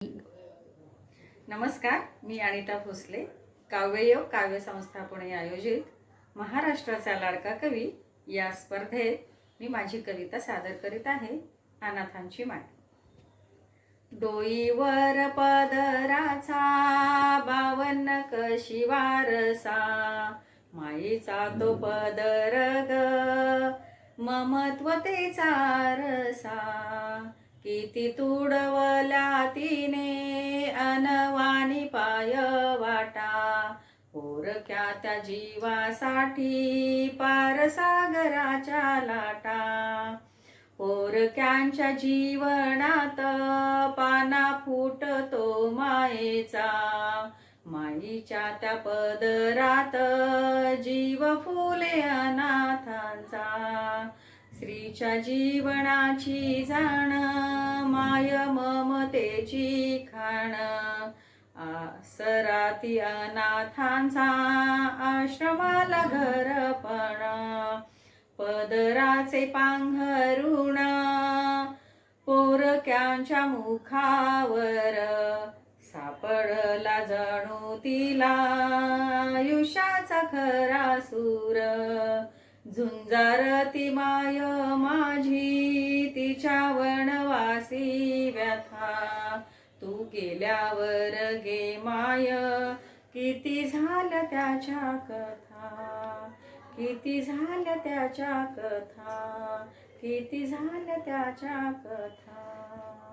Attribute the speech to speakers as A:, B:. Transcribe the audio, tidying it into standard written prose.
A: नमस्कार, मी अनिता भोसले. काव्ययोग काव्य संस्था पुणे आयोजित महाराष्ट्राचा लाडका कवी या स्पर्धेत मी माझी कविता सादर करीत आहे. अनाथांची माय. डोईवर पदराचा 52 कशी वारसा, माईचा तो पदर ग ममत्व तेचा रसा. किती तुडवल्या तिने अनवाणी पाय वाटा, पोरक्या त्या जीवासाठी पार सागराच्या लाटा. पोरक्यांच्या जीवनात पाना फुटतो मायेचा, माईच्या त्या पदरात जीव फुले अनाथांचा. स्त्रीच्या जीवनाची जाण माय ममतेची खाण, आसराती अनाथांचा आश्रमाला घरपण. पदराचे पांघरुण पोरक्यांच्या मुखावर, सापडला जणू तिला आयुष्याचा खरा सूर. झुंजारती माय माझी तिच्या वनवासी व्यथा, तू गेल्यावर गे माय किती झाल्या त्याच्या कथा. किती झाल्या त्याच्या कथा, किती झाल्या त्याच्या कथा.